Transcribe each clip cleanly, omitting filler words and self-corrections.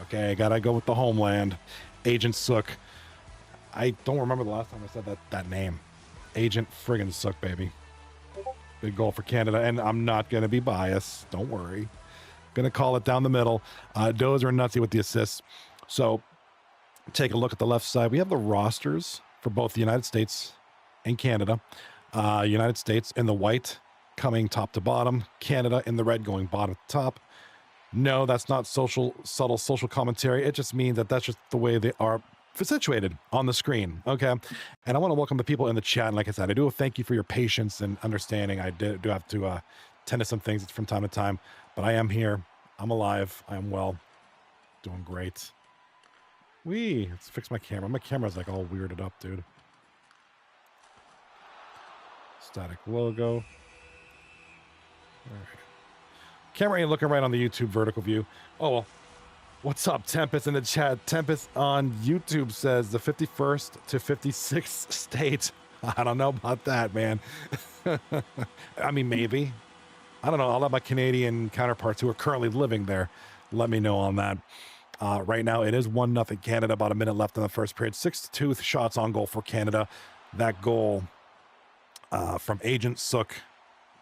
Okay, gotta go with the homeland. Agent Sook. I don't remember the last time I said that name. Agent friggin' Sook, baby. Big goal for Canada, and I'm not gonna be biased. Don't worry. Gonna call it down the middle. Dozer and Nutsy with the assists. So take a look at the left side. We have the rosters for both the United States and Canada. United States in the white coming top to bottom. Canada in the red going bottom to top. No, that's not subtle social commentary. It just means that that's just the way they are situated on the screen. Okay. And I want to welcome the people in the chat. And like I said, I do thank you for your patience and understanding. I do have to tend to some things from time to time, but I am here. I'm alive. I am well. Doing great. Let's fix my camera. My camera's like all weirded up, dude. Static logo. All right. Camera ain't looking right on the YouTube vertical view. Oh, well. What's up, Tempest in the chat? Tempest on YouTube says the 51st to 56th state. I don't know about that, man. I mean, maybe. I don't know. I'll let my Canadian counterparts who are currently living there let me know on that. Right now, it is 1-0 Canada. About a minute left in the first period. 6-2 shots on goal for Canada. That goal from Agent Sook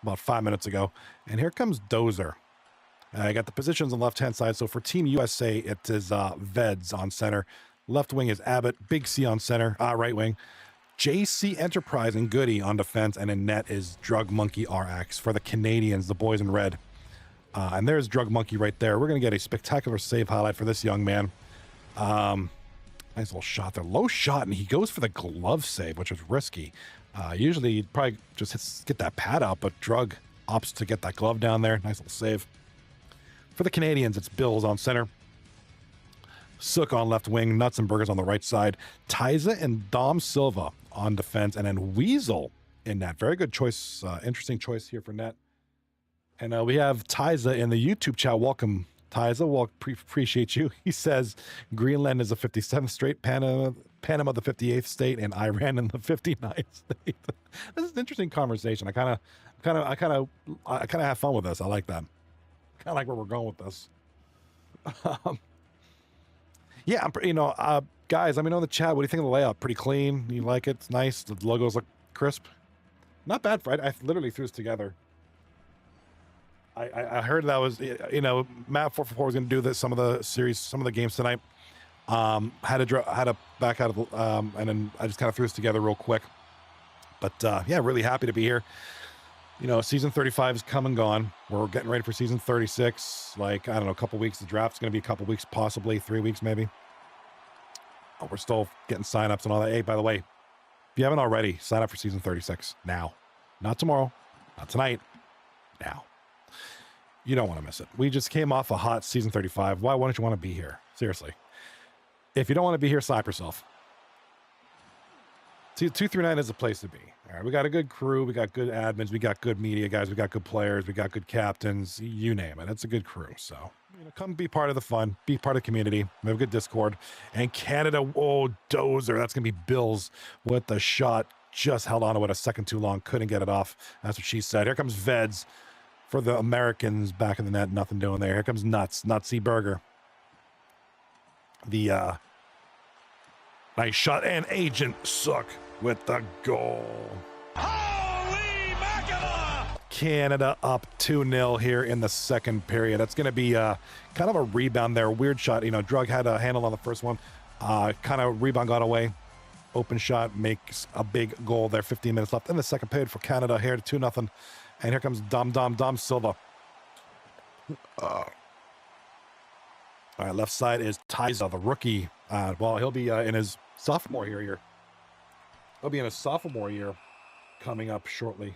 about 5 minutes ago. And here comes Dozer. I got the positions on the left-hand side. So for Team USA, it is Veds on center. Left wing is Abbott. Big C on center. Right wing. JC Enterprise and Goody on defense. And in net is Drug Monkey RX for the Canadians, the boys in red. And there's Drug Monkey right there. We're going to get a spectacular save highlight for this young man. Nice little shot there. Low shot, and he goes for the glove save, which was risky. Usually you'd probably just get that pad out, but Drug opts to get that glove down there. Nice little save. For the Canadians, it's Bills on center. Sook on left wing. Nuts and Burgers on the right side. Tyza and Dom Silva on defense. And then Weasel in net. Very good choice. Interesting choice here for net. And we have Tyza in the YouTube chat. Welcome, Tyza. Well, appreciate you. He says Greenland is the 57th state, Panama the 58th state, and Iran in the 59th state. This is an interesting conversation. I kind of have fun with this. I like that. Kind of like where we're going with this. Yeah, guys, let me know in the chat. What do you think of the layout? Pretty clean. You like it? It's nice. The logos look crisp. Not bad, Fred. I literally threw this together. I heard that was, Matt 444 was going to do this, some of the games tonight. Had to back out of, and then I just kind of threw this together real quick. But yeah, really happy to be here. Season 35 is come and gone. We're getting ready for season 36. Like, I don't know, a couple weeks. The draft's going to be a couple weeks, possibly 3 weeks, maybe. Oh, we're still getting signups and all that. Hey, by the way, if you haven't already, sign up for season 36 now. Not tomorrow, not tonight, now. You don't want to miss it. We just came off a hot season 35. Why wouldn't you want to be here? Seriously. If you don't want to be here, slap yourself. 239 is the place to be. All right, we got a good crew. We got good admins. We got good media guys. We got good players. We got good captains. You name it. It's a good crew. So, come be part of the fun. Be part of the community. We have a good Discord. And Canada, Dozer. That's going to be Bills with the shot. Just held on to it a second too long. Couldn't get it off. That's what she said. Here comes Veds for the Americans back in the net. Nothing doing there. Here comes Nutsy Burger. The nice shot. And Agent Sook with the goal. Holy mackerel! Canada up 2-0 here in the second period. That's going to be kind of a rebound there. Weird shot. Drug had a handle on the first one. Kind of rebound got away. Open shot makes a big goal there. 15 minutes left in the second period for Canada here to 2-0. And here comes Dom Silva. All right, left side is Tyza, the rookie. Well, he'll be in his sophomore year. He'll be in his sophomore year coming up shortly.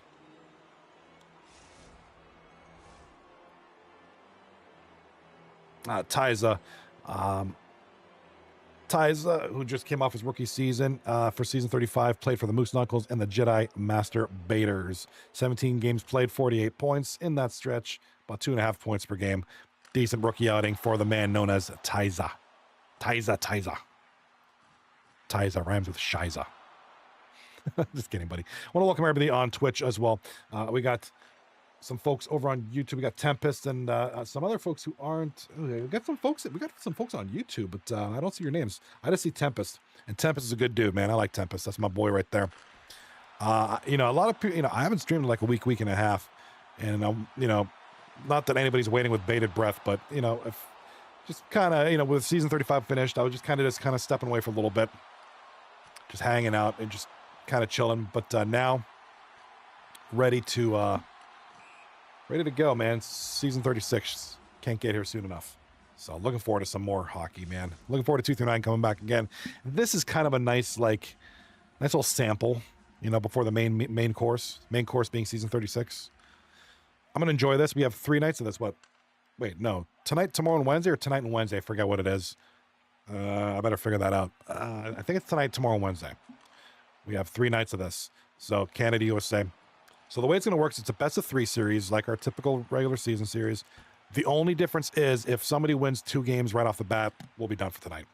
Tyza, who just came off his rookie season for season 35, played for the Moose Knuckles and the Jedi Master Baiters. 17 games played, 48 points in that stretch, about 2.5 points per game. Decent rookie outing for the man known as Tyza. Tyza rhymes with Shiza. Just kidding, buddy. I want to welcome everybody on Twitch as well. We got some folks over on YouTube. We got Tempest and some other folks who aren't. We got some folks on YouTube, but I don't see your names. I just see Tempest, and Tempest is a good dude, man. I like Tempest. That's my boy right there. You know, a lot of people. You know, I haven't streamed in like a week and a half, and you know, not that anybody's waiting with bated breath, but you know, if just kind of, you know, with season 35 finished, I was just kind of stepping away for a little bit, just hanging out and just kind of chilling. But now, ready to go, man. Season 36 can't get here soon enough. So looking forward to some more hockey, man. Looking forward to 2 through 9 coming back again. This is kind of a nice little sample, you know, before the main course. Main course being season 36. I'm gonna enjoy this. We have 3 nights of this. What? Wait, no. Tonight, tomorrow, and Wednesday, or tonight and Wednesday? I forget what it is. I better figure that out. I think it's tonight, tomorrow, and Wednesday. We have 3 nights of this. So Canada, USA. So the way it's going to work is it's a best-of-3 series, like our typical regular season series. The only difference is if somebody wins 2 games right off the bat, we'll be done for tonight.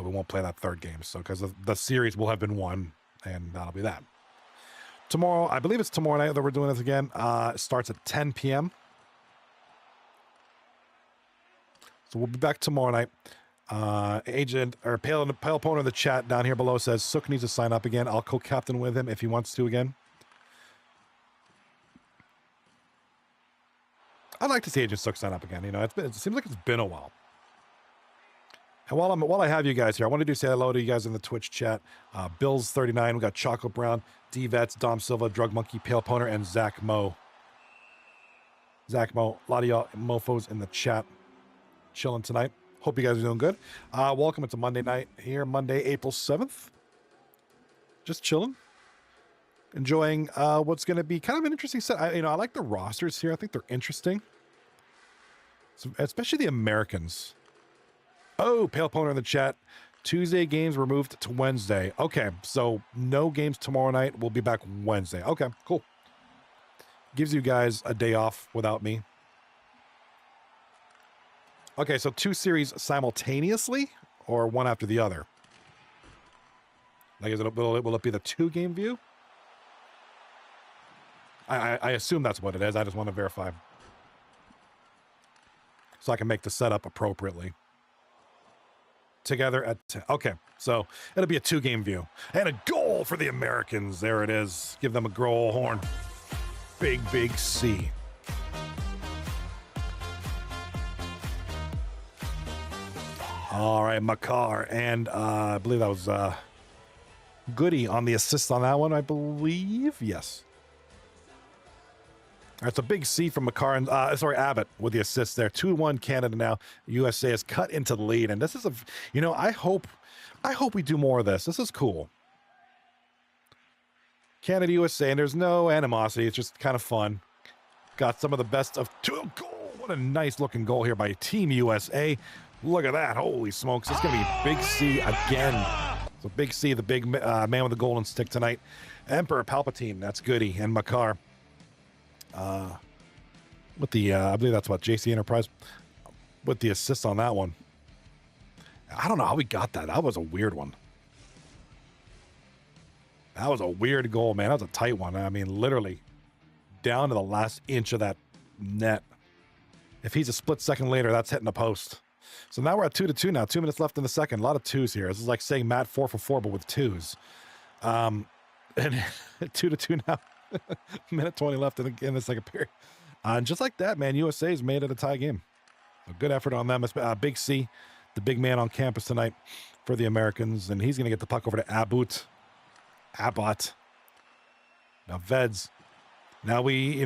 We won't play that 3rd game. So because the series will have been won, and that'll be that. Tomorrow, I believe it's tomorrow night that we're doing this again. It starts at 10 p.m. So we'll be back tomorrow night. Agent or Pale Opponent in the chat down here below says Sook needs to sign up again. I'll co-captain with him if he wants to again. I'd like to see Agent Sook sign up again. You know, it seems like it's been a while. And while I have you guys here, I want to say hello to you guys in the Twitch chat. Bills39, we got Chocolate Brown, D-Vets, Dom Silva, Drug Monkey, Pale Opponent, and Zach Mo. Zach Mo, a lot of y'all mofos in the chat. Chilling tonight. Hope you guys are doing good. Welcome. It's a Monday night here, Monday, April 7th. Just chilling. Enjoying what's going to be kind of an interesting set. I like the rosters here. I think they're interesting. So, especially the Americans. Oh, Pale Opponent in the chat. Tuesday games were moved to Wednesday. Okay, so no games tomorrow night. We'll be back Wednesday. Okay, cool. Gives you guys a day off without me. Okay, so 2 series simultaneously or one after the other? Like, will it be the 2-game view? I assume that's what it is. I just want to verify. So I can make the setup appropriately. Together at 10. Okay, so it'll be a 2-game view. And a goal for the Americans. There it is. Give them a goal horn. Big C. All right, Makar, and I believe that was Goody on the assist on that one, I believe. Yes. All right, so big C from Makar and Abbott with the assist there. 2-1 Canada now. USA is cut into the lead, and this is I hope we do more of this. This is cool. Canada, USA, and there's no animosity. It's just kind of fun. Got some of the best of 2 goal. What a nice looking goal here by Team USA. Look at that. Holy smokes. It's going to be Big C again. So Big C, the big man with the golden stick tonight. Emperor Palpatine. That's Goody. And Makar. With the, I believe that's what, JC Enterprise. With the assist on that one. I don't know how we got that. That was a weird one. That was a weird goal, man. That was a tight one. I mean, literally down to the last inch of that net. If he's a split second later, that's hitting the post. So now we're at 2-2 now. 2 minutes left in the second. A lot of 2s here. This is like saying Matt 4 for 4, but with 2s. And 2-2 now. Minute 20 left in the second period. And just like that, man, USA's made it a tie game. A good effort on them. Big C, the big man on campus tonight for the Americans. And he's going to get the puck over to Abbott. Now, Veds. Now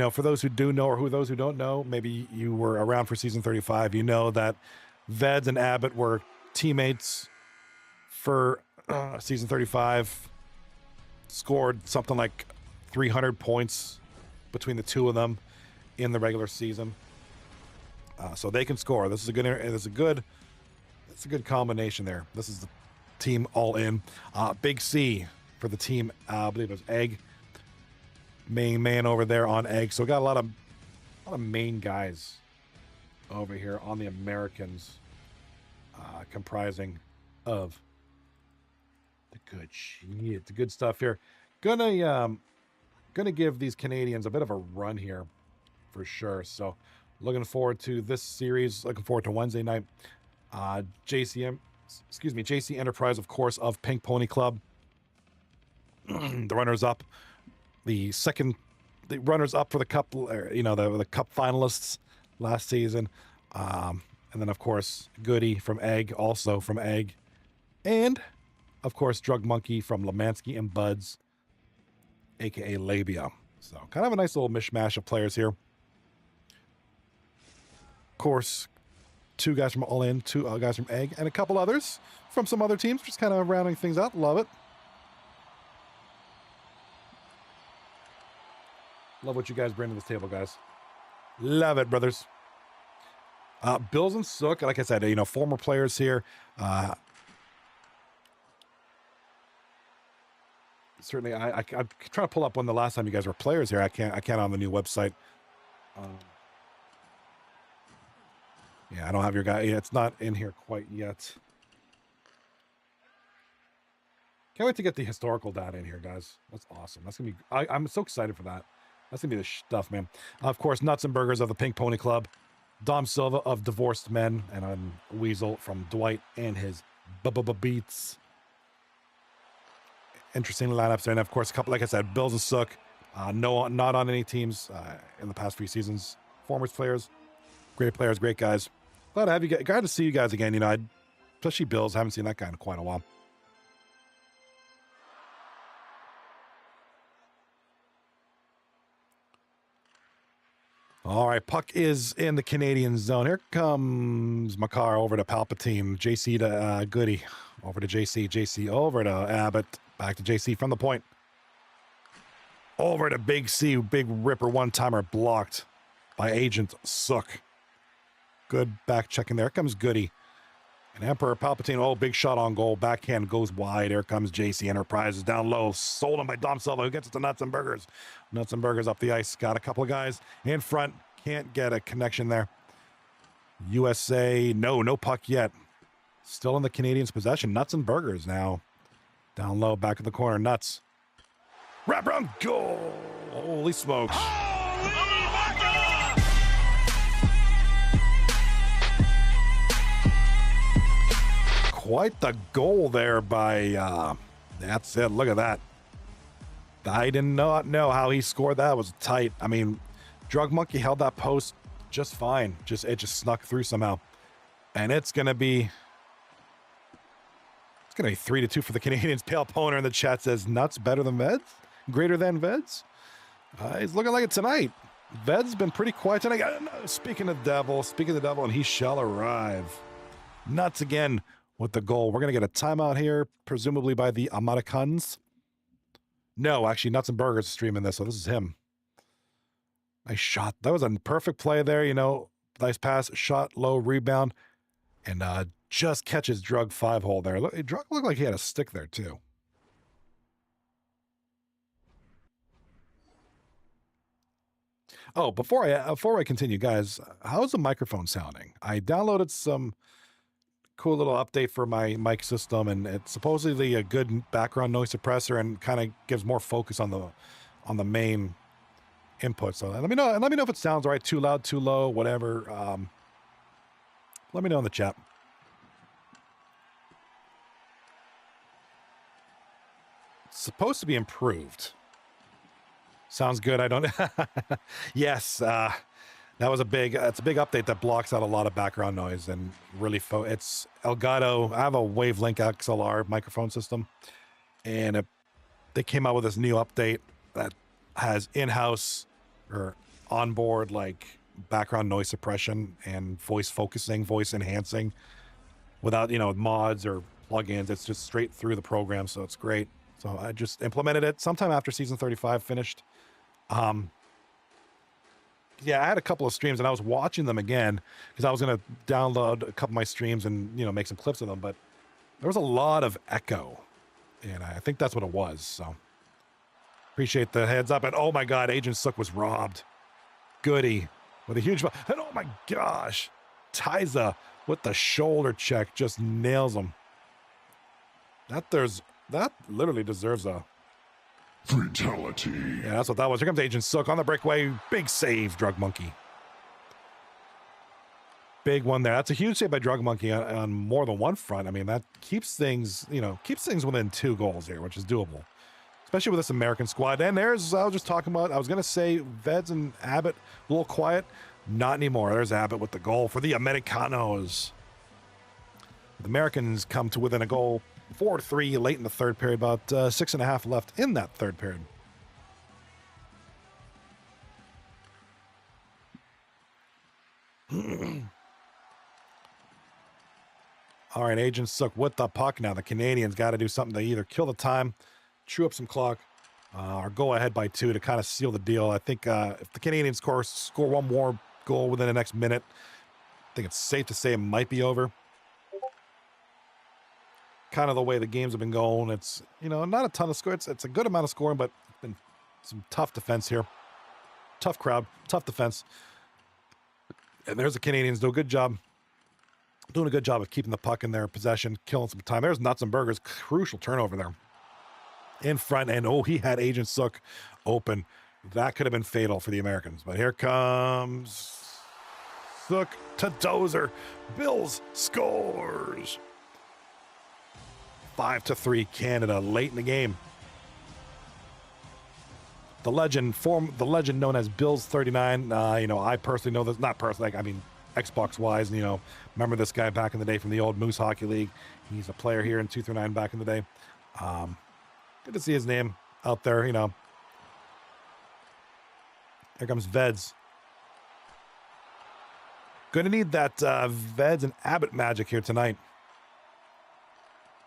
for those who do know or those who don't know, maybe you were around for season 35, you know that Veds and Abbott were teammates for season 35. Scored something like 300 points between the 2 of them in the regular season. So they can score. This is a good combination there. This is the team all in. Big C for the team. I believe it was Egg. Main man over there on Egg. So we got a lot of main guys over here on the Americans, comprising of the good shit, the good stuff here. Gonna give these Canadians a bit of a run here. for sure. So looking forward to this series. Looking forward to Wednesday night. JC Enterprise, of course, of Pink Pony Club. The runners-up. The runners-up for the cup, the cup finalists last season. And then, of course, Goody from Egg, also from Egg. And, of course, Drug Monkey from Lemansky and Buds, a.k.a. Labia. So, kind of a nice little mishmash of players here. Of course, 2 guys from All In, 2 guys from Egg, and a couple others from some other teams, just kind of rounding things out. Love it. Love what you guys bring to this table, guys. Love it, brothers. Bills and Sook, like I said, former players here. Certainly, I'm trying to pull up when the last time you guys were players here. I can't on the new website. Yeah, I don't have your guy. Yeah, it's not in here quite yet. Can't wait to get the historical data in here, guys. That's awesome. That's gonna be. I'm so excited for that. That's gonna be the stuff, man. Of course, Nuts and Burgers of the Pink Pony Club, Dom Silva of Divorced Men, and Weasel from Dwight and his Beats. Interesting lineups there, and of course, a couple, like I said, Bills and Sook. Not on any teams in the past few seasons. Former players, great guys. Glad to have you guys. Glad to see you guys again. Especially Bills. Haven't seen that guy in quite a while. All right, puck is in the Canadian zone. Here comes Makar over to Palpatine. JC to Goody. Over to JC. JC over to Abbott. Back to JC from the point. Over to Big C. Big Ripper one-timer blocked by Agent Sook. Good back checking there. Here comes Goody. And Emperor Palpatine. Oh, big shot on goal. Backhand goes wide. Here comes JC Enterprises down low. Sold him by Dom Silva, who gets it to Nuts and Burgers. Nuts and Burgers up the ice. Got a couple of guys in front. Can't get a connection there. USA. No puck yet. Still in the Canadians' possession. Nuts and Burgers now. Down low, back in the corner. Nuts. Wrap around. Goal. Holy smokes. Quite the goal there by, that's it. Look at that. I did not know how he scored that. It was tight. I mean, Drug Monkey held that post just fine. It just snuck through somehow. And it's going to be 3-2 for the Canadians. Pale Poner in the chat says, Nuts better than Veds? Greater than Veds? He's looking like it tonight. Ved's been pretty quiet tonight. Speaking of the devil, and he shall arrive. Nuts again with the goal. We're going to get a timeout here, presumably by the Americans. No, actually, Nuts and Burgers is streaming this, so this is him. Nice shot. That was a perfect play there, Nice pass, shot, low, rebound, and just catches Drug 5-hole there. Drug looked like he had a stick there, too. Oh, before I continue, guys, how's the microphone sounding? I downloaded some cool little update for my mic system, and it's supposedly a good background noise suppressor and kind of gives more focus on the main input. So let me know if it sounds all right, too loud, too low, whatever. Let me know in the chat. It's supposed to be improved. Sounds good. I don't. Yes, that's a big update that blocks out a lot of background noise and really it's Elgato. I have a Wavelink XLR microphone system, and they came out with this new update that has in-house or onboard like background noise suppression and voice focusing, voice enhancing, without mods or plugins. It's just straight through the program, so it's great. So I just implemented it sometime after season 35 finished. Yeah, I had a couple of streams and I was watching them again because I was going to download a couple of my streams and, make some clips of them, but there was a lot of echo and I think that's what it was. So appreciate the heads up. And oh my God, Agent Sook was robbed. Goody with a huge, and oh my gosh, Tyza with the shoulder check just nails him. That literally deserves a Fatality. Yeah, that's what that was. Here comes Agent Sook on the breakaway. Big save, Drug Monkey. Big one there. That's a huge save by Drug Monkey on more than one front. I mean, that keeps things, keeps things within 2 goals here, which is doable, especially with this American squad. And there's, I was just talking about, I was going to say Veds and Abbott, a little quiet. Not anymore. There's Abbott with the goal for the Americanos. The Americans come to within a goal, 4-3 late in the third period, about 6.5 left in that third period. All right, Agent Sook with the puck now. The Canadians got to do something to either kill the time, chew up some clock, or go ahead by 2 to kind of seal the deal. I think if the Canadians score one more goal within the next minute, I think it's safe to say it might be over. Kind of the way the games have been going. It's, not a ton of score. It's a good amount of scoring, but it's been some tough defense here. Tough crowd, tough defense. And there's the Canadians doing a good job of keeping the puck in their possession, killing some time. There's Nuts and Burgers, crucial turnover there in front. And he had Agent Sook open. That could have been fatal for the Americans. But here comes Sook to Dozer. Bills scores. 5-3 Canada late in the game. The legend known as Bills 39. I personally know this, not personally, Xbox wise, remember this guy back in the day from the old Moose Hockey League. He's a player here in 239 back in the day. Good to see his name out there, Here comes Veds. Going to need that Veds and Abbott magic here tonight.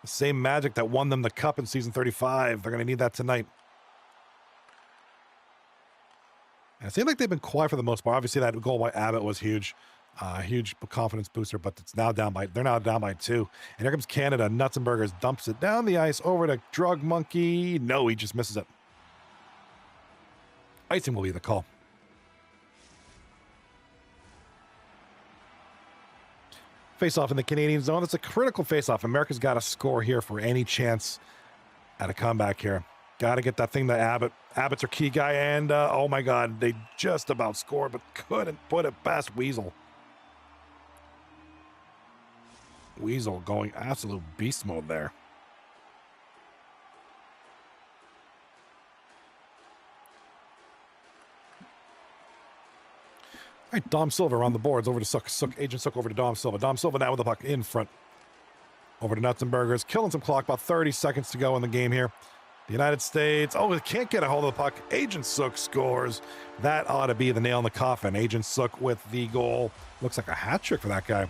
The same magic that won them the cup in season 35. They're going to need that tonight. And it seems like they've been quiet for the most part. Obviously, that goal by Abbott was huge. Huge confidence booster, but they're now down by 2. And here comes Canada. Nuts and Burgers dumps it down the ice over to Drug Monkey. No, he just misses it. Icing will be the call. Face-off in the Canadian zone. It's a critical face-off. America's got to score here for any chance at a comeback here. Got to get that thing to Abbott. Abbott's our key guy, and oh my God, they just about scored, but couldn't put it past Weasel. Weasel going absolute beast mode there. All right, Dom Silva on the boards, over to Sook. Agent Sook over to Dom Silva. Dom Silva now with the puck in front. Over to Nuts and Burgers, killing some clock, about 30 seconds to go in the game here. The United States, they can't get a hold of the puck. Agent Sook scores. That ought to be the nail in the coffin. Agent Sook with the goal. Looks like a hat trick for that guy.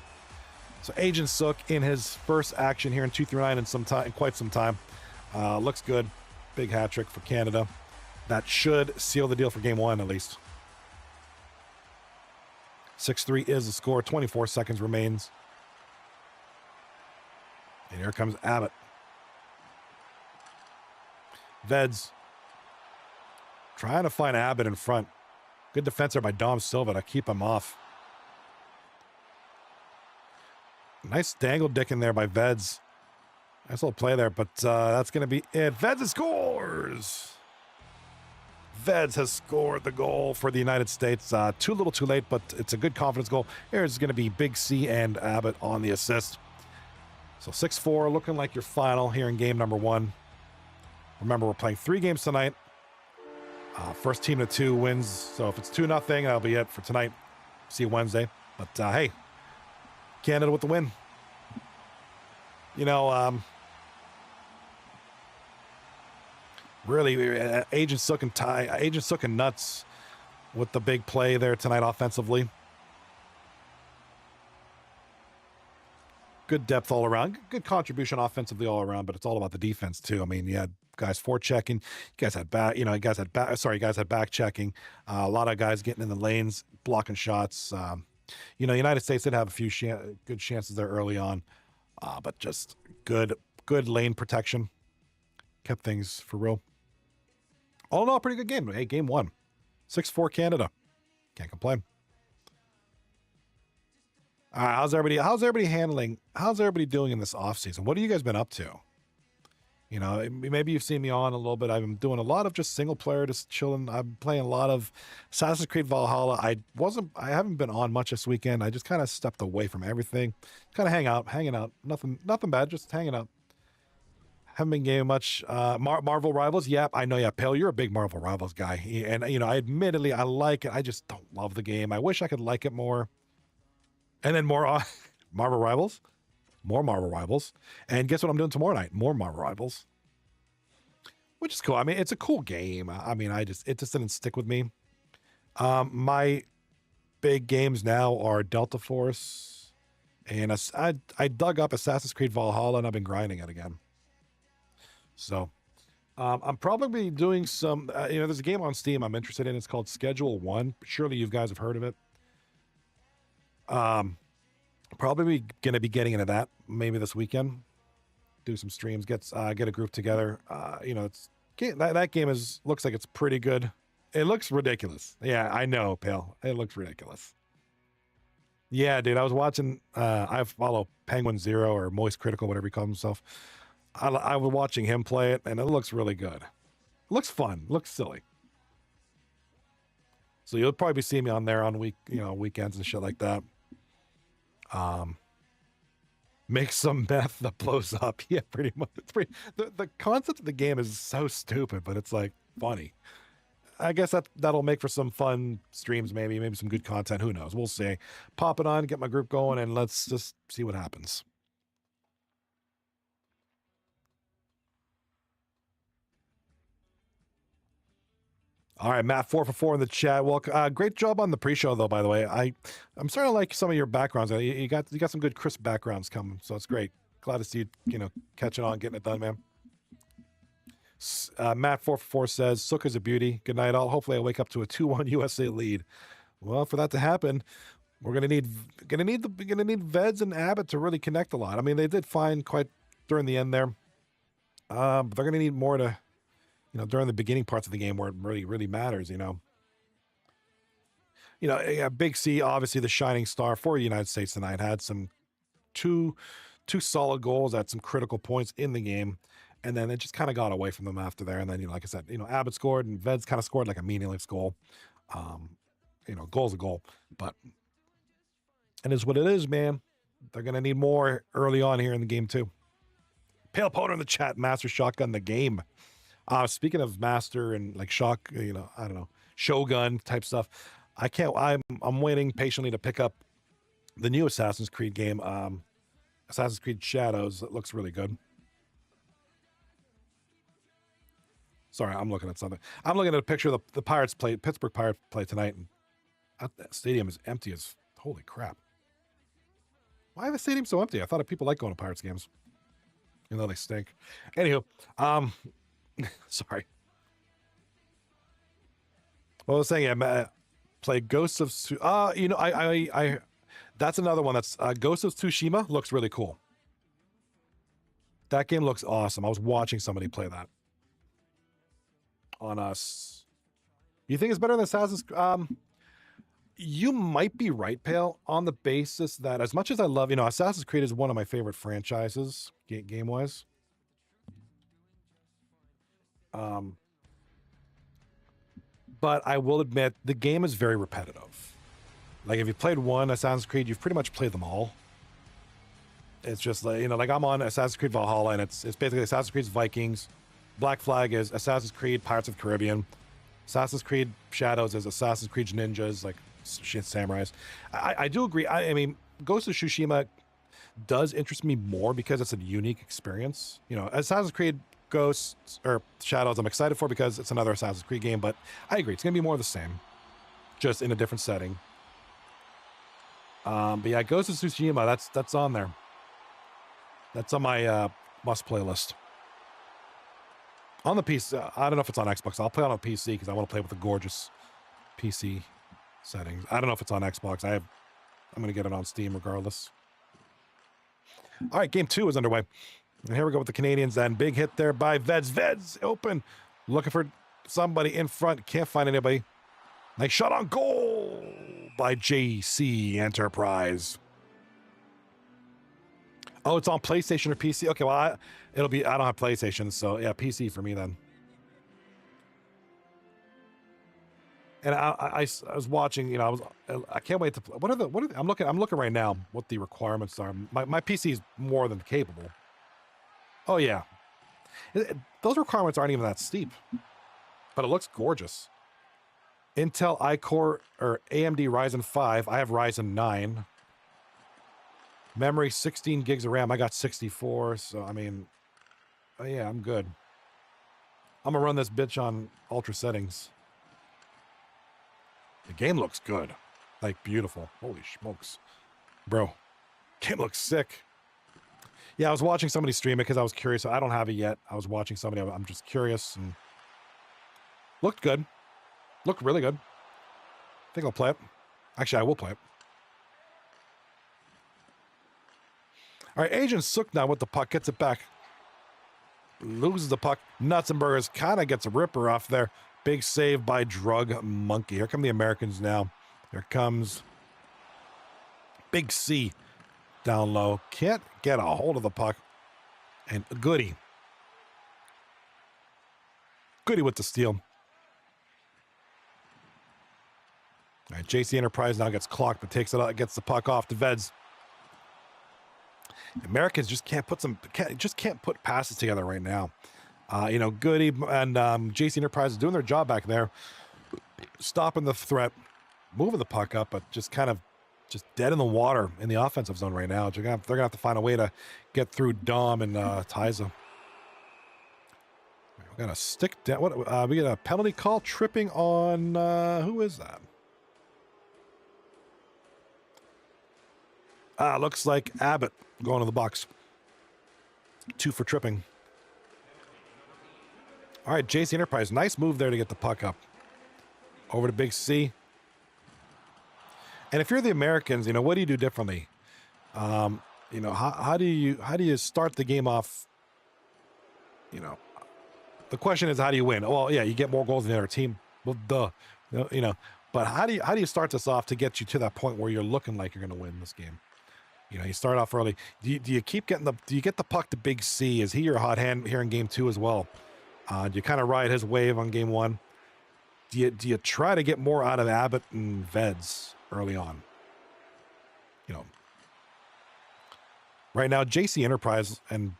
So Agent Sook in his first action here in 239 in quite some time. Looks good. Big hat trick for Canada. That should seal the deal for game 1 at least. 6-3 is the score. 24 seconds remains. And here comes Abbott. Veds trying to find Abbott in front. Good defense there by Dom Silva to keep him off. Nice dangle dick in there by Veds. Nice little play there, but that's going to be it. Veds scores. Veds has scored the goal for the United States. Too little too late, but it's a good confidence goal. Here's going to be Big C and Abbott on the assist. So 6-4, looking like your final here in game number 1. Remember, we're playing 3 games tonight. First team to 2 wins. So if it's 2-0, that'll be it for tonight. See you Wednesday. But hey, Canada with the win. Really, Agent Sook and Nuts with the big play there tonight offensively. Good depth all around. Good contribution offensively all around, but it's all about the defense too. I mean, you had guys forechecking. You guys had back checking. A lot of guys getting in the lanes, blocking shots. United States did have a few good chances there early on, but just good lane protection. Kept things for real. All in all, pretty good game. Hey, game 1. 6-4 Canada. Can't complain. All right, how's everybody doing in this offseason? What have you guys been up to? You know, maybe you've seen me on a little bit. I'm doing a lot of just single player, just chilling. I'm playing a lot of Assassin's Creed Valhalla. I haven't been on much this weekend. I just kind of stepped away from everything, kind of hanging out. Nothing bad, just hanging out. Haven't been gaming much. Marvel Rivals. Yep, I know. Yeah, Pale, you're a big Marvel Rivals guy, and you know, I admittedly I like it. I just don't love the game. I wish I could like it more. And then more Marvel Rivals. More Marvel Rivals. And guess what I'm doing tomorrow night? More Marvel Rivals. Which is cool. I mean, it's a cool game. I mean, it just didn't stick with me. My big games now are Delta Force, and I dug up Assassin's Creed Valhalla, and I've been grinding it again. So I'm probably doing some, you know, there's a game on Steam I'm interested in. It's called Schedule 1. Surely you guys have heard of it. Probably going to be getting into that maybe this weekend. Do some streams, get a group together. You know, that game looks like it's pretty good. It looks ridiculous. Yeah, I know, Pale. It looks ridiculous. Yeah, dude, I was watching. I follow Penguin Zero or Moist Critical, whatever he calls himself. I was watching him play it, and it looks really good. It looks fun. It looks silly. So you'll probably be seeing me on there on weekends and shit like that. Make some meth that blows up. Yeah, pretty much. The concept of the game is so stupid, but it's like funny. I guess that'll make for some fun streams, maybe some good content. Who knows? We'll see. Pop it on, get my group going, and let's just see what happens. All right, Matt 4 for 4 in the chat. Well, great job on the pre-show, though. By the way, I'm starting to like some of your backgrounds. You got some good crisp backgrounds coming, so it's great. Glad to see you catching on, getting it done, man. Matt 4 for 4 says Sook is a beauty. Good night, all. Hopefully, I wake up to a 2-1 USA lead. Well, for that to happen, we're gonna need Veds and Abbott to really connect a lot. I mean, they did fine quite during the end there, but they're gonna need more to. During the beginning parts of the game where it really matters, Big C, obviously the shining star for the United States tonight, had some two solid goals at some critical points in the game. And then it just kind of got away from them after there. And then, like I said, Abbott scored and Veds kind of scored like a meaningless goal. Goal's a goal, but it is what it is, man. They're going to need more early on here in the game too. Pale Powder in the chat, Master Shotgun the game. Speaking of Master and like I don't know, Shogun type stuff. I'm waiting patiently to pick up the new Assassin's Creed game, Assassin's Creed Shadows. It looks really good. Sorry, I'm looking at something. I'm looking at a picture of the Pirates play, Pittsburgh Pirates play tonight, and that stadium is empty as holy crap. Why is the stadium so empty? I thought people like going to Pirates games, even though they stink. Anywho, sorry. Well, I was saying, play Ghosts of I that's another one that's Ghosts of Tsushima looks really cool. That game looks awesome. I was watching somebody play that on us. You think it's better than Assassin's? You might be right, Pale, on the basis that as much as I love, Assassin's Creed is one of my favorite franchises game-wise. But I will admit the game is very repetitive. Like if you played one Assassin's Creed, you've pretty much played them all. It's just like, like I'm on Assassin's Creed Valhalla, and it's basically Assassin's Creed Vikings. Black Flag is Assassin's Creed Pirates of the Caribbean. Assassin's Creed Shadows is Assassin's Creed Ninjas, like shit samurais. I do agree. I mean, Ghost of Tsushima does interest me more because it's a unique experience. Assassin's Creed Ghosts or Shadows I'm excited for because it's another Assassin's Creed game, but I agree, it's gonna be more of the same, just in a different setting. But yeah, Ghost of Tsushima, that's on there. That's on my must playlist. On the PC, I don't know if it's on Xbox. I'll play it on PC because I want to play with the gorgeous PC settings. I don't know if it's on Xbox. I'm gonna get it on Steam regardless. All right, game 2 is underway. And here we go with the Canadians then. Big hit there by Veds. Veds open. Looking for somebody in front. Can't find anybody. Nice shot on goal by JC Enterprise. Oh, it's on PlayStation or PC? Okay, well, I don't have PlayStation, so yeah, PC for me then. And I was watching, you know, I can't wait to play. I'm looking right now what the requirements are. My PC is more than capable. Oh yeah. Those requirements aren't even that steep, but it looks gorgeous. Intel iCore or AMD Ryzen 5. I have Ryzen 9. Memory 16 gigs of RAM. I got 64, so I mean, oh yeah, I'm good. I'm gonna run this bitch on ultra settings. The game looks good. Like, beautiful. Holy smokes. Bro, game looks sick. Yeah, I was watching somebody stream it because I was curious. I don't have it yet. I was watching somebody. I'm just curious. And looked good. Looked really good. I think I'll play it. Actually, I will play it. All right, Agent Sook now with the puck. Gets it back. Loses the puck. Nuts and Burgers kind of gets a ripper off there. Big save by Drug Monkey. Here come the Americans now. Here comes Big C down low. Can't get a hold of the puck. And Goody. Goody with the steal. All right, JC Enterprise now gets clocked, but takes it out, gets the puck off to Veds. Americans just can't put passes together right now. You know, Goody and JC Enterprise doing their job back there, stopping the threat, moving the puck up, but just kind of dead in the water in the offensive zone right now. They're gonna have to find a way to get through Dom and Tyza. We got a stick down. We get a penalty call, tripping on who is that? Looks like Abbott going to the box. 2 for tripping. All right, JC Enterprise. Nice move there to get the puck up. Over to Big C. And if you're the Americans, you know, what do you do differently? You know, how do you start the game off? You know, the question is, how do you win? Well, yeah, you get more goals than the other team. Well, duh. You know, but how do you start this off to get you to that point where you're looking like you're going to win this game? You know, you start off early. Do you keep getting do you get the puck to Big C? Is he your hot hand here in game 2 as well? Do you kind of ride his wave on game 1? Do you try to get more out of Abbott and Veds early on? You know, right now JC Enterprise and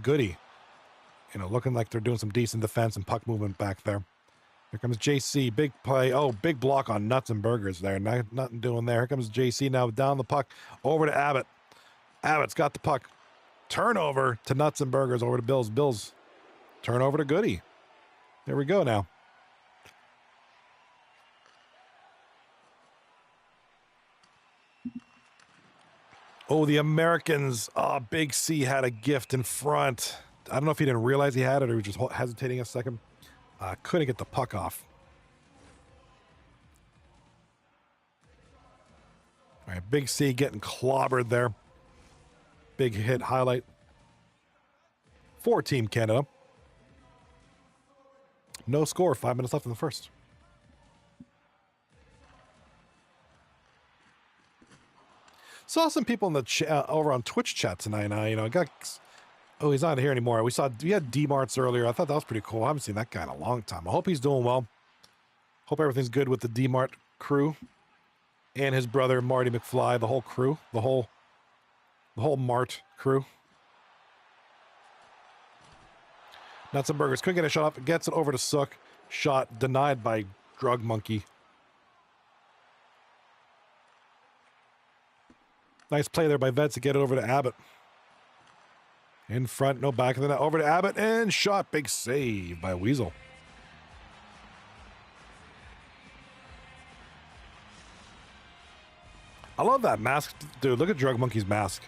Goody, you know, looking like they're doing some decent defense and puck movement back there. Here comes JC, big play. Oh, big block on Nuts and Burgers there. Nothing doing there. Here comes JC now down the puck over to Abbott. Abbott's got the puck. Turnover to Nuts and Burgers over to Bills. Bills turnover to Goody. There we go now. Oh, the Americans. Oh, Big C had a gift in front. I don't know if he didn't realize he had it or he was just hesitating a second. Couldn't get the puck off. All right, Big C getting clobbered there. Big hit highlight for Team Canada. No score, 5 minutes left in the first. Saw some people in the over on Twitch chat tonight. You know, oh, he's not here anymore. We had D-Marts earlier. I thought that was pretty cool. I haven't seen that guy in a long time. I hope he's doing well. Hope everything's good with the D-Mart crew and his brother Marty McFly, the whole crew, the whole Mart crew. Nuts and Burgers couldn't get a shot off. Gets it over to Sook. Shot denied by Drug Monkey. Nice play there by Vets to get it over to Abbott. In front, no back of the net. Over to Abbott and shot. Big save by Weasel. I love that mask. Dude, look at Drug Monkey's mask.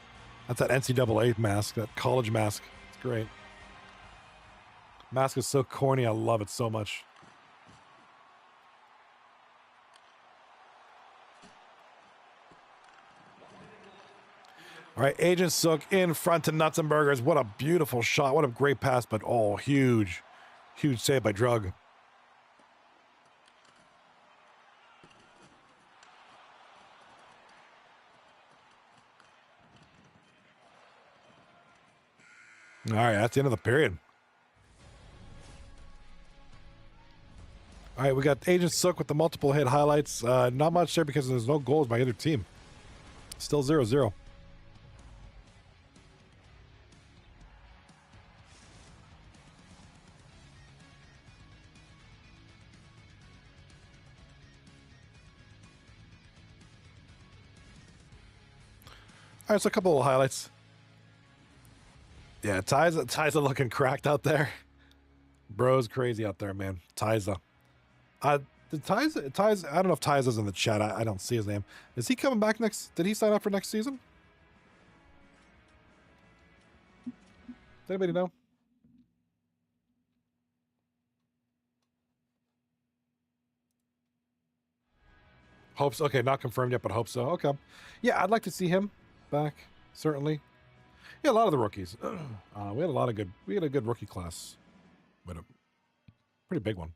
That's that NCAA mask, that college mask. It's great. Mask is so corny. I love it so much. All right, Agent Sook in front to Nuts and Burgers. What a beautiful shot. What a great pass, but oh, huge save by Drug. All right, that's the end of the period. All right, we got Agent Sook with the multiple hit highlights. Not much there because there's no goals by either team. Still 0-0. All right, so a couple of highlights. Yeah, Tyza looking cracked out there. Bro's crazy out there, man. Tyza. I don't know if Tyza's in the chat. I don't see his name. Is he coming back next? Did he sign up for next season? Does anybody know? Hope so. Okay, not confirmed yet, but hope so. Okay. Yeah, I'd like to see him back, certainly. Yeah, a lot of the rookies. We had a good rookie class. With a pretty big one.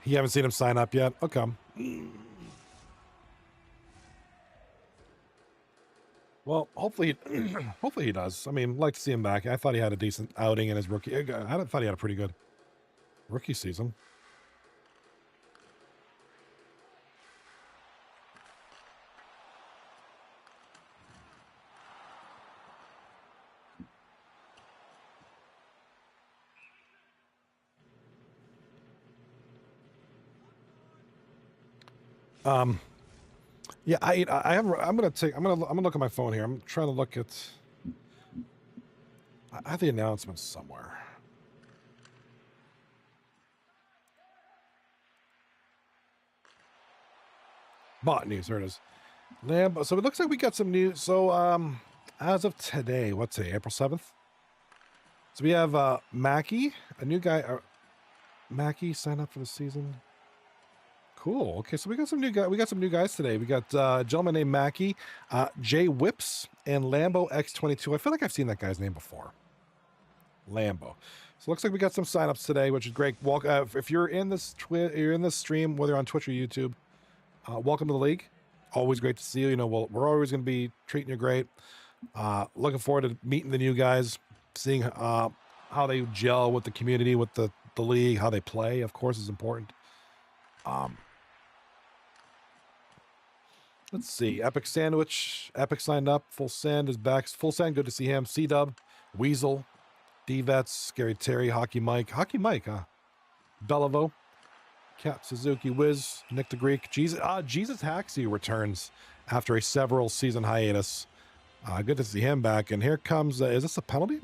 You haven't seen him sign up yet? Okay. Well, hopefully he does. I mean, I'd like to see him back. I thought he had a decent outing in his rookie. I thought he had a pretty good rookie season. Yeah, I'm gonna look at my phone here. I'm trying to look at. I have the announcements somewhere. Bot news, there it is. Lambo. So it looks like we got some news. So as of today, what's today, April 7th? So we have Mackie, a new guy. Mackie signed up for the season. Cool. Okay, so we got some new guys. We got some new guys today. We got a gentleman named Mackie, Jay Whips, and Lambo X22. I feel like I've seen that guy's name before. Lambo. So it looks like we got some signups today, which is great. If you're in this stream, whether on Twitch or YouTube, welcome to the league. Always great to see you. You know, we're always going to be treating you great. Looking forward to meeting the new guys, seeing how they gel with the community, with the league, how they play. Of course, is important. Let's see. Epic Sandwich. Epic signed up. Full Send is back. Full Send, good to see him. C-Dub, Weasel, D-Vets, Scary Terry, Hockey Mike, huh? Bellavo, Cap Suzuki, Wiz, Nick the Greek, Jesus Haxie returns after a several season hiatus. Good to see him back. And here comes, is this a penalty?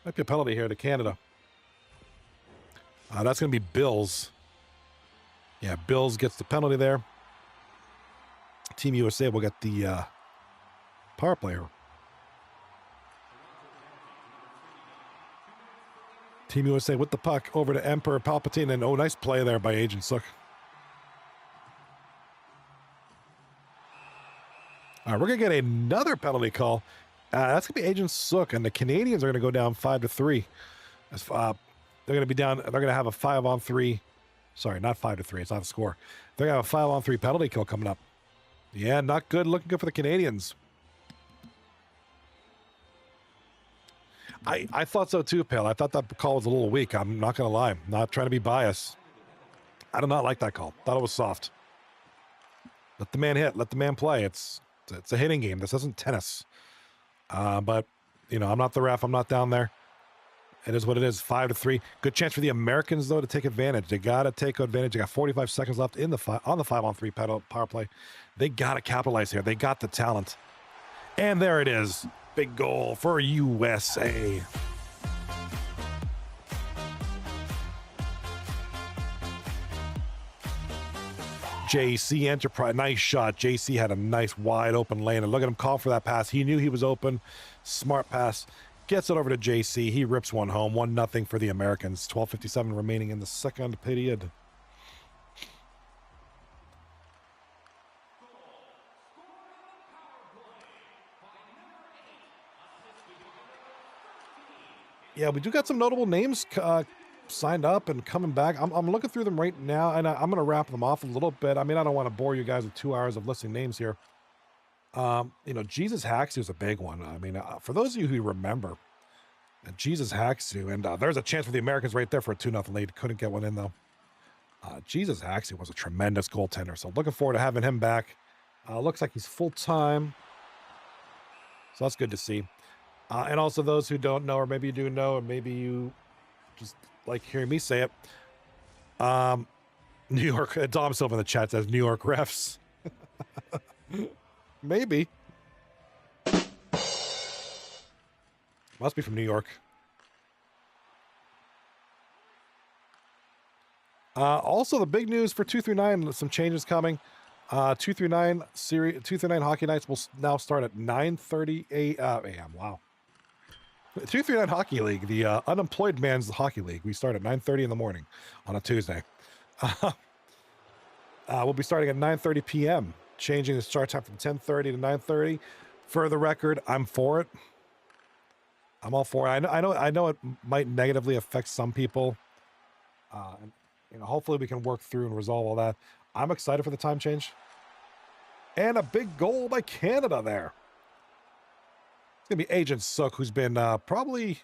Might be a penalty here to Canada. That's going to be Bills. Yeah, Bills gets the penalty there. Team USA will get the power play. Team USA with the puck over to Emperor Palpatine. And nice play there by Agent Sook. All right, we're going to get another penalty call. That's going to be Agent Sook. And the Canadians are going to go down 5-3. They're going to be down. They're going to have a 5-on-3. Sorry, not 5-3. It's not a score. They're going to have a 5-on-3 penalty kill coming up. Yeah, not good. Looking good for the Canadians. I thought so too, Pale. I thought that call was a little weak. I'm not going to lie. Not trying to be biased. I do not like that call. Thought it was soft. Let the man hit. Let the man play. It's a hitting game. This isn't tennis. But, you know, I'm not the ref. I'm not down there. It is what it is, 5-3. Good chance for the Americans, though, to take advantage. They got to take advantage. They got 45 seconds left on the 5-on-3 power play. They got to capitalize here. They got the talent. And there it is. Big goal for USA. JC Enterprise, nice shot. JC had a nice wide open lane. And look at him call for that pass. He knew he was open. Smart pass. Gets it over to JC. He rips one home. 1-0 for the Americans. 12:57 remaining in the second period. Yeah, we do got some notable names signed up and coming back. I'm looking through them right now, and I'm going to wrap them off a little bit. I mean, I don't want to bore you guys with 2 hours of listing names here. Jesus Haxu is a big one. I mean, for those of you who remember, Jesus Haxu, and there's a chance for the Americans right there for a 2-0 lead. Couldn't get one in, though. Jesus Haxu was a tremendous goaltender, so looking forward to having him back. Looks like he's full-time, so that's good to see. And also those who don't know, or maybe you do know, or maybe you just like hearing me say it. New York, Dom Silva in the chat says New York refs. Maybe. Must be from New York. Also, the big news for 239, some changes coming. 239 hockey nights will now start at 9:30 a.m. Wow. 239 Hockey League, the unemployed man's hockey league. We start at 9:30 in the morning on a Tuesday. We'll be starting at 9:30 p.m., changing the start time from 10:30 to 9:30. For the record, I'm for it. I'm all for it. I know it might negatively affect some people. Hopefully we can work through and resolve all that. I'm excited for the time change. And a big goal by Canada there. It's going to be Agent Sook, who's been probably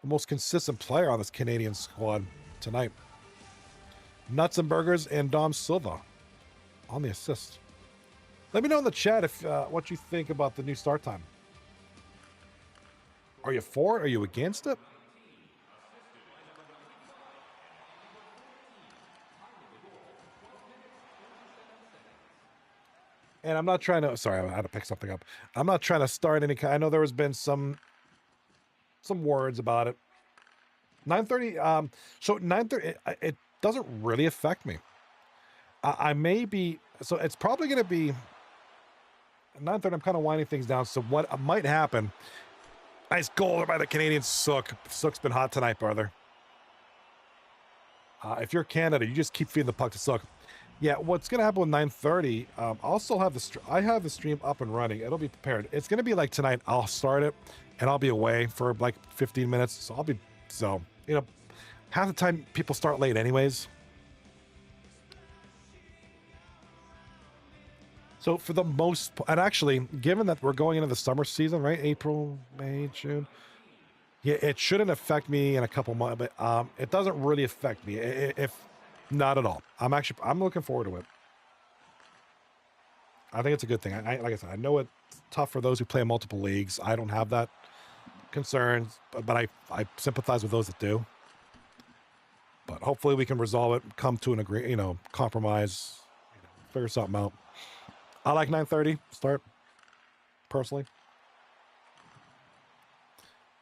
the most consistent player on this Canadian squad tonight. Nuts and Burgers and Dom Silva on the assist. Let me know in the chat if what you think about the new start time. Are you for it? Are you against it? And I'm not trying to, sorry, I had to pick something up. I'm not trying to start any kind, I know there has been some words about it. 9:30, so 9:30, it doesn't really affect me. I may be, so it's probably going to be 9:30. I'm kind of winding things down. So what might happen, nice goal by the Canadian Sook. Sook's been hot tonight, brother. If you're Canada, you just keep feeding the puck to Sook. Yeah, what's going to happen with 9:30, I'll still have I have the stream up and running. It'll be prepared. It's going to be like tonight. I'll start it, and I'll be away for like 15 minutes. So half the time people start late anyways. So for the most, and actually, given that we're going into the summer season, right? April, May, June. Yeah, it shouldn't affect me in a couple months, but it doesn't really affect me. If not at all. I'm looking forward to it. I think it's a good thing. Like I said, I know it's tough for those who play in multiple leagues. I don't have that concerns, but I sympathize with those that do. But hopefully we can resolve it, come to an compromise, figure something out. I like 9:30 start, personally.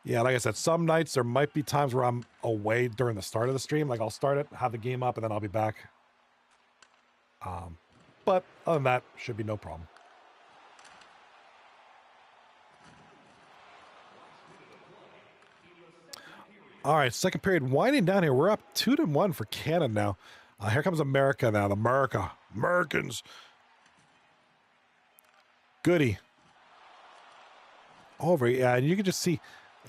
Yeah, like I said, some nights there might be times where I'm away during the start of the stream. Like I'll start it, have the game up, and then I'll be back. But other than that, should be no problem. All right, second period winding down here. We're up 2-1 for Canada now. Here comes America now. The Americans. Goody. Over, yeah, and you can just see.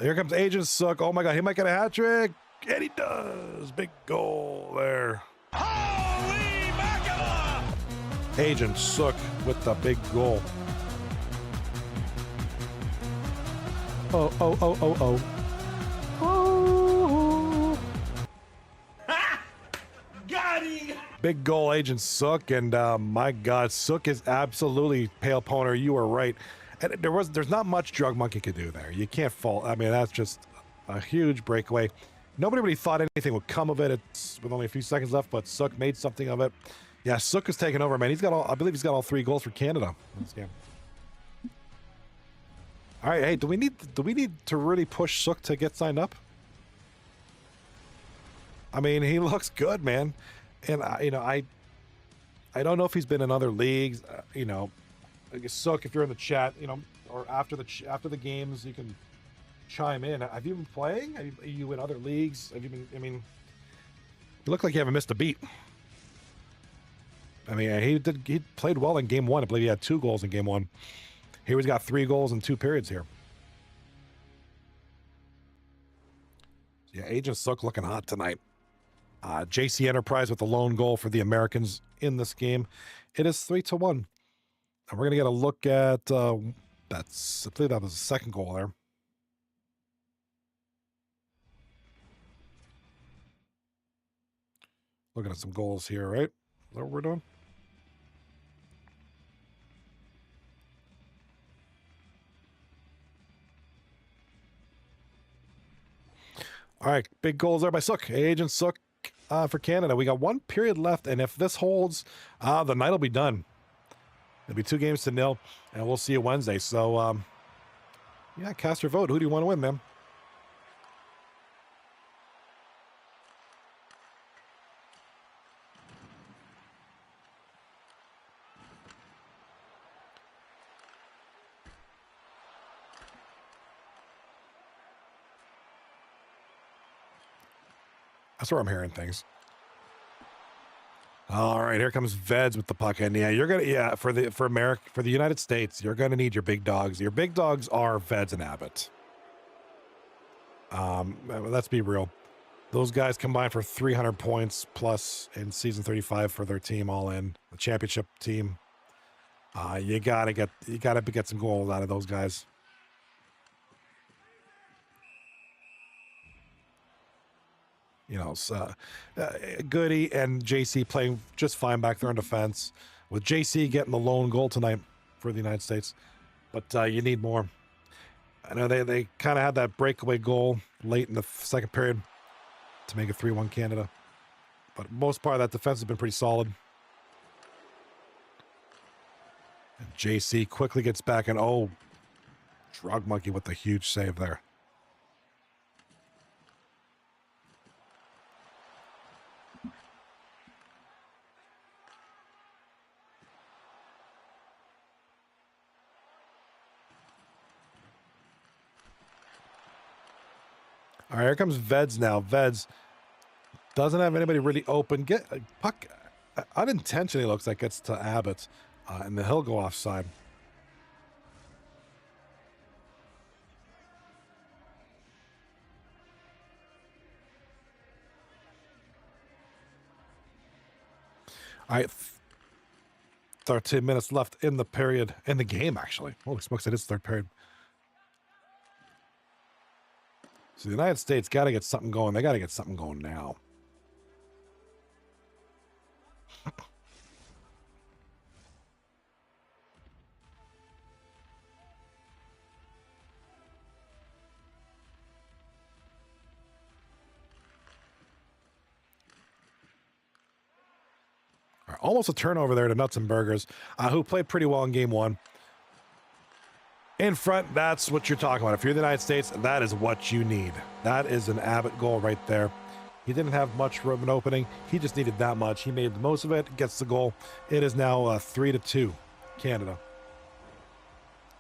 Here comes Agent Sook. Oh my God, he might get a hat trick. And he does. Big goal there. Holy mackerel! Agent Sook with the big goal. Oh. Got him! Big goal, Agent Sook. And my God, Sook is absolutely pale poner. You are right. And there's not much Drug Monkey could do there. You can't fault. I mean, that's just a huge breakaway. Nobody really thought anything would come of it. It's with only a few seconds left, but Sook made something of it. Yeah, Sook is taking over, man. I believe he's got all 3 goals for Canada in this game. All right, hey, do we need to really push Sook to get signed up? I mean, he looks good, man. And I don't know if he's been in other leagues, I guess Sook, if you're in the chat, or after the games, you can chime in. Have you been playing? Are you in other leagues? Have you been? I mean, you look like you haven't missed a beat. I mean, he played well in game 1. I believe he had 2 goals in game 1. Here he's got 3 goals in 2 periods here. Yeah, Agent Sook looking hot tonight. JC Enterprise with the lone goal for the Americans in this game. It is 3-1. And we're going to get a look at, I believe that was the second goal there. Looking at some goals here, right? Is that what we're doing? All right, big goals there by Sook. Agent Sook for Canada. We got 1 period left, and if this holds, the night will be done. It'll be 2-0, and we'll see you Wednesday. So, yeah, cast your vote. Who do you want to win, man? That's where I'm hearing things. All right, here comes Veds with the puck, and yeah, for the United States, you're gonna need your big dogs. Your big dogs are Veds and Abbott. Let's be real; those guys combined for 300 points plus in season 35 for their team, all in the championship team. You gotta get some goals out of those guys. You know, Goody and JC playing just fine back there in defense, with JC getting the lone goal tonight for the United States. But you need more. I know they kind of had that breakaway goal late in the second period to make it 3-1 Canada. But most part of that defense has been pretty solid. And JC quickly gets back, and Drug Monkey with the huge save there. All right, here comes Veds now. Veds doesn't have anybody really open. Get puck unintentionally, looks like gets to Abbott, and then he'll go offside. All right, 13 minutes left in the period, in the game, actually. Holy smokes, it is third period. So the United States got to get something going. They got to get something going now. All right, almost a turnover there to Nuts and Burgers, who played pretty well in game 1. In front, that's what you're talking about. If you're the United States, that is what you need. That is an Abbott goal right there. He didn't have much room and opening. He just needed that much. He made the most of it, gets the goal. It is now 3-2, Canada.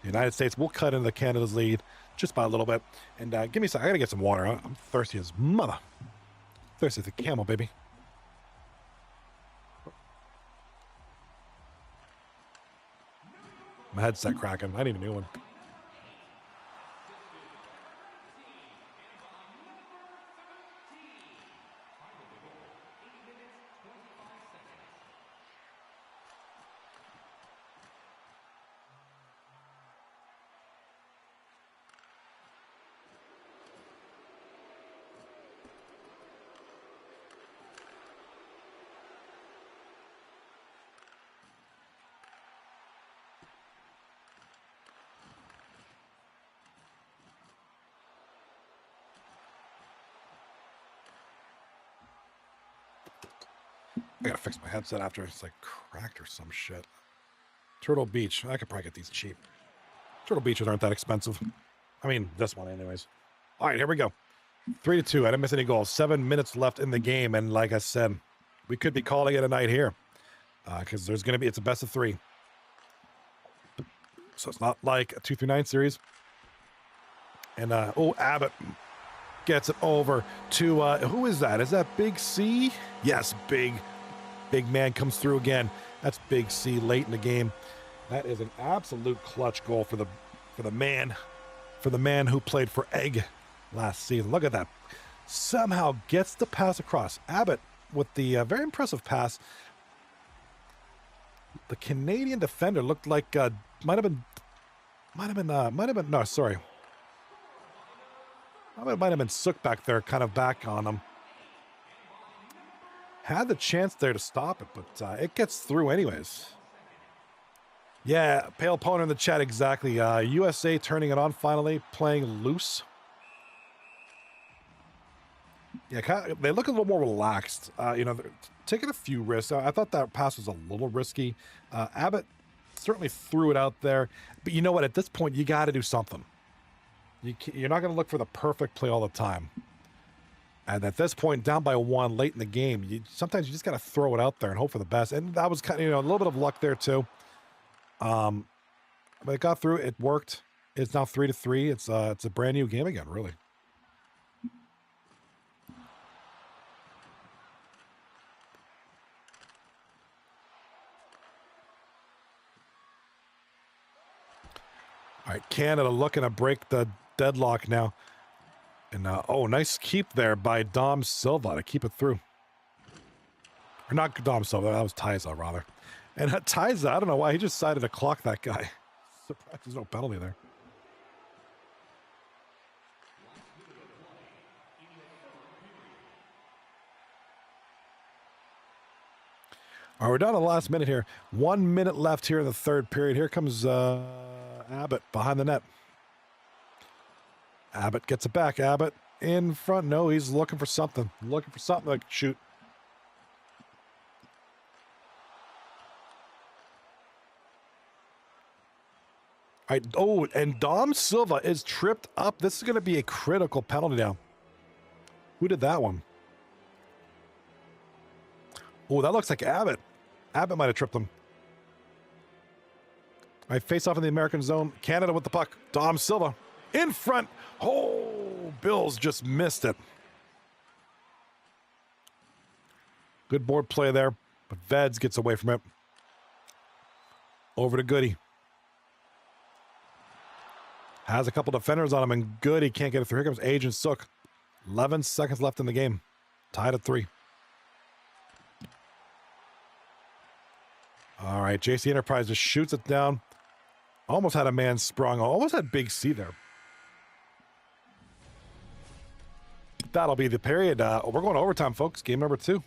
The United States will cut into Canada's lead just by a little bit. And give me a second. I got to get some water. I'm thirsty as mother. Thirsty as a camel, baby. My headset cracking. I need a new one. I gotta fix my headset after it's like cracked or some shit. Turtle Beach. I could probably get these cheap. Turtle Beaches aren't that expensive. I mean, this one anyways. All right, here we go. 3-2. I didn't miss any goals. 7 minutes left in the game. And like I said, we could be calling it a night here. Because there's going to be, it's a best of 3. So it's not like a 2-9 series. And, oh, Abbott gets it over to, who is that? Is that Big C? Yes, Big man comes through again. That's Big C late in the game. That is an absolute clutch goal for the man who played for Egg last season. Look at that. Somehow gets the pass across. Abbott with the very impressive pass. The Canadian defender looked like might have been no, sorry. It might have been Sook back there, kind of back on him. Had the chance there to stop it, but it gets through anyways. Yeah, Pale Poner in the chat, exactly. USA turning it on finally, playing loose. Yeah, they look a little more relaxed. You know, they're taking a few risks. I thought that pass was a little risky. Abbott certainly threw it out there. But you know what? At this point, you got to do something. You're not going to look for the perfect play all the time. And at this point, down by 1 late in the game, sometimes you just got to throw it out there and hope for the best. And that was kind of, you know, a little bit of luck there too. But it got through. It worked. It's now 3-3. It's a brand new game again, really. All right, Canada looking to break the deadlock now. And, oh, nice keep there by Dom Silva to keep it through. Or not Dom Silva, that was Tyza, rather. And Tyza, I don't know why, he just decided to clock that guy. Surprised there's no penalty there. All right, we're down to the last minute here. 1 minute left here in the third period. Here comes Abbott behind the net. Abbott gets it back. Abbott in front. No, he's looking for something. Looking for something like shoot. All right. Oh, and Dom Silva is tripped up. This is going to be a critical penalty now. Who did that one? Oh, that looks like Abbott. Abbott might have tripped him. All right, face off in the American zone. Canada with the puck. Dom Silva in front. Oh, Bills just missed it. Good board play there, but Veds gets away from it. Over to Goody. Has a couple defenders on him, and Goody can't get it through. Here comes Agent Sook. 11 seconds left in the game. Tied at 3. All right, JC Enterprise just shoots it down. Almost had a man sprung. Almost had Big C there. That'll be the period. We're going to overtime, folks. Game number 2.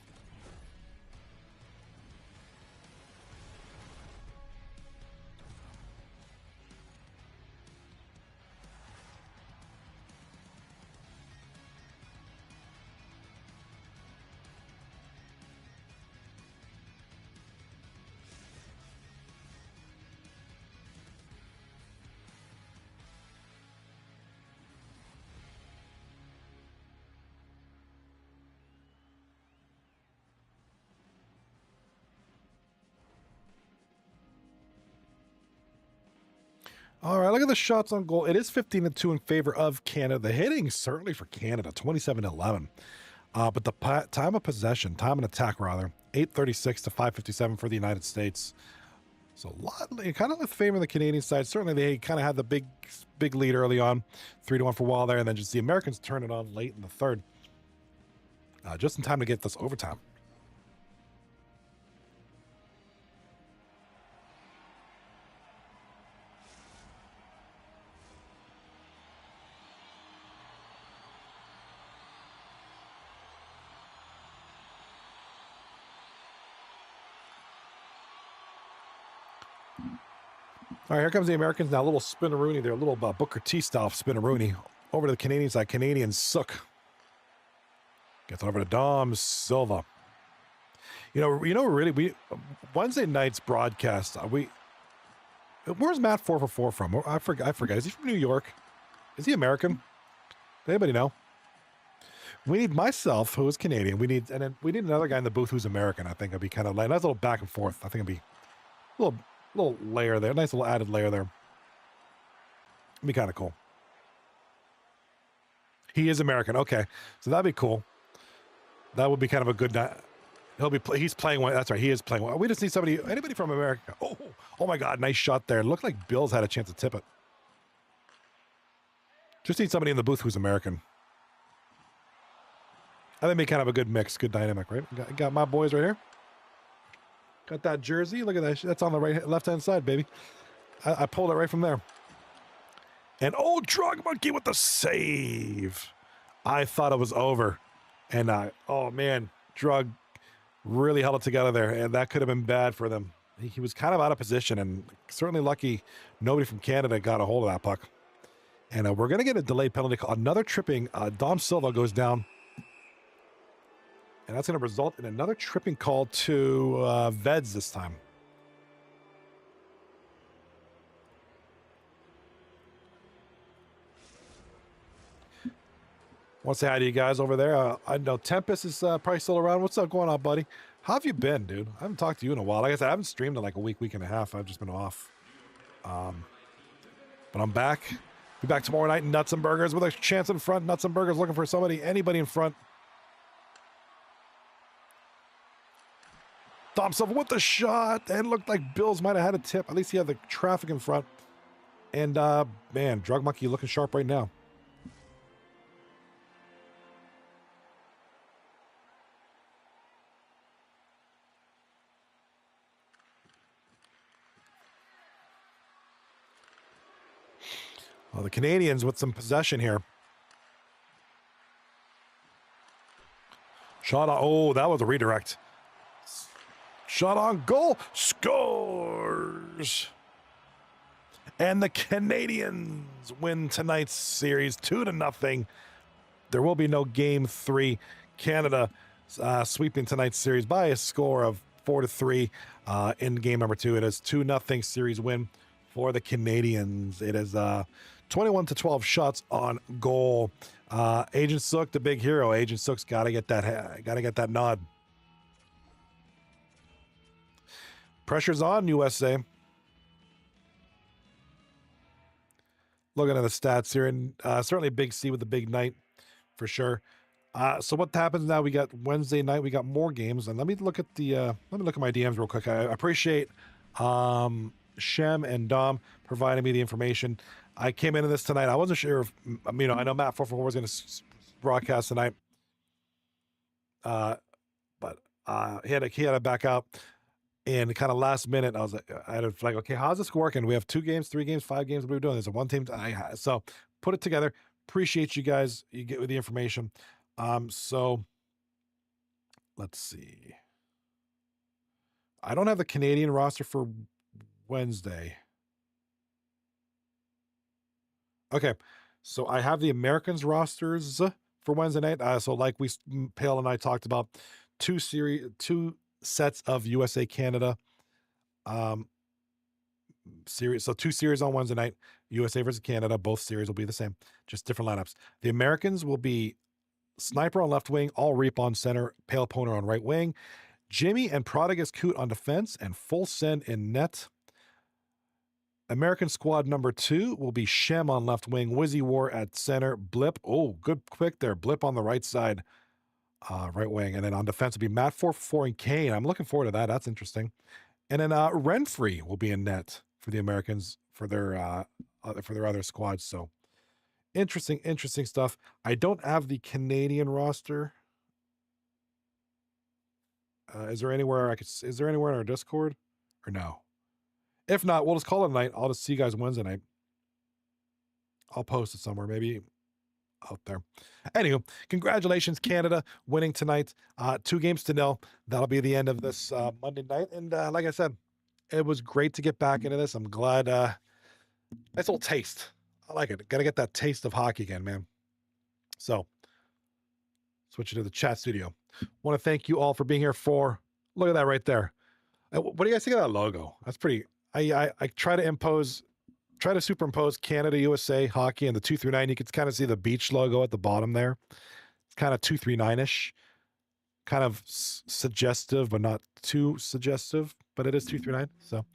All right, look at the shots on goal. It is 15-2 in favor of Canada. The hitting certainly for Canada, 27-11. But the time of possession, time and attack rather, 836 to 557 for the United States. So a lot, kind of with favor of the Canadian side. Certainly they kind of had the big lead early on, 3-1 for a while there, and then just the Americans turn it on late in the third, just in time to get this overtime. All right, here comes the Americans now. A little spinaroonie there, a little Booker T style spinaroonie. Over to the Canadian side. Canadian Sook gets over to Dom Silva. You know, really, Wednesday night's broadcast. Where's Matt 4for4 from? I forget. Is he from New York? Is he American? Does anybody know? We need myself, who is Canadian. We need another guy in the booth who's American. I think it'd be kind of like a nice little back and forth. I think it'd be a little layer there, nice little added layer there. It'd be kind of cool. He is American. Okay, so that'd be cool. That would be kind of a good night. He's playing one. That's right. He is playing one. We just need anybody from America. Oh my God. Nice shot there. Looked like Bills had a chance to tip it. Just need somebody in the booth who's American. I think it'd be kind of a good mix, good dynamic, right? Got my boys right here. Got that jersey. Look at that. That's on the left-hand side, baby. I pulled it right from there. And Drug Monkey with the save. I thought it was over. And oh man, Drug really held it together there, and that could have been bad for them. He was kind of out of position, and certainly lucky nobody from Canada got a hold of that puck. And we're going to get a delayed penalty call. Another tripping. Dom Silva goes down. And that's going to result in another tripping call to Veds this time. Want to say hi to you guys over there. I know Tempest is probably still around. What's up going on, buddy? How have you been, dude? I haven't talked to you in a while. Like I said, I haven't streamed in like a week and a half. I've just been off. But I'm back. Be back tomorrow night in Nuts and Burgers with a chance in front. Nuts and Burgers looking for anybody in front. Dom Silva with the shot. And looked like Bills might have had a tip. At least he had the traffic in front. And man, Drug Monkey looking sharp right now. Well, the Canadians with some possession here. Shot on, oh, that was a redirect. Shot on goal, scores. And the Canadians win tonight's series 2-0. There will be no game 3. Canada sweeping tonight's series by a score of 4-3 in game number 2. It is 2-0 series win for the Canadians. It is 21-12 shots on goal. Agent Sook, the big hero. Agent Sook's got to get that nod. Pressure's on, USA. Looking at the stats here, and certainly Big C with the big night for sure. So what happens now? We got Wednesday night. We got more games, and let me look at my DMs real quick. I appreciate Shem and Dom providing me the information. I came into this tonight. I wasn't sure if, I know Matt 444 was going to broadcast tonight. But he had to back out. And kind of last minute, I had a flag, okay, how's this working? We have 2 games, 3 games, 5 games. What are we doing? There's a one team. So put it together. Appreciate you guys. You get with the information. So let's see. I don't have the Canadian roster for Wednesday. Okay. So I have the Americans rosters for Wednesday night. So like Pale and I talked about, 2 sets of USA Canada series. So 2 series on Wednesday night, USA versus Canada. Both series will be the same, just different lineups. The Americans will be Sniper on left wing, All Reap on center, Pale Poner on right wing, Jimmy and Prodigus Coot on defense, and Full Send in net. American squad number 2 will be Shem on left wing, Wizzy War at center, Blip. Oh, good pick there. Blip on the right side. Right wing, and then on defense will be Matt 444 and Kane. I'm looking forward to that. That's interesting. And then Renfree will be in net for the Americans for their other squads. So interesting stuff. I don't have the Canadian roster. Is there anywhere in our Discord or no? If not, we'll just call it a night. I'll just see you guys Wednesday night. I'll post it somewhere, maybe out there. Anywho, congratulations, Canada, winning tonight. 2-0. That'll be the end of this Monday night. And like I said, it was great to get back into this. I'm glad. Nice little taste. I like it. Got to get that taste of hockey again, man. So, switching to the chat studio. Want to thank you all for being here look at that right there. What do you guys think of that logo? That's pretty. I try to superimpose Canada, USA, hockey, and the 239. You can kind of see the beach logo at the bottom there. It's kind of 239-ish. Kind of suggestive, but not too suggestive. But it is 239. So,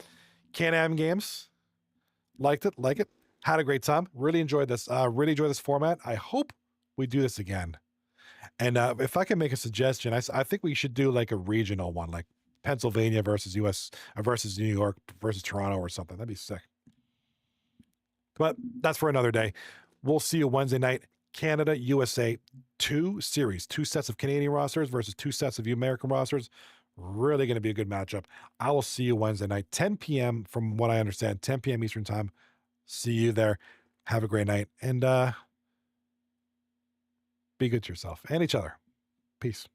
CanAm Games. Liked it. Had a great time. Really enjoyed this. Really enjoyed this format. I hope we do this again. And if I can make a suggestion, I think we should do like a regional one, like Pennsylvania versus US versus New York versus Toronto or something. That'd be sick. But that's for another day. We'll see you Wednesday night. Canada, USA, two sets of Canadian rosters versus two sets of American rosters. Really going to be a good matchup. I will see you Wednesday night, 10 p.m. from what I understand, 10 p.m. Eastern time. See you there. Have a great night and be good to yourself and each other. Peace.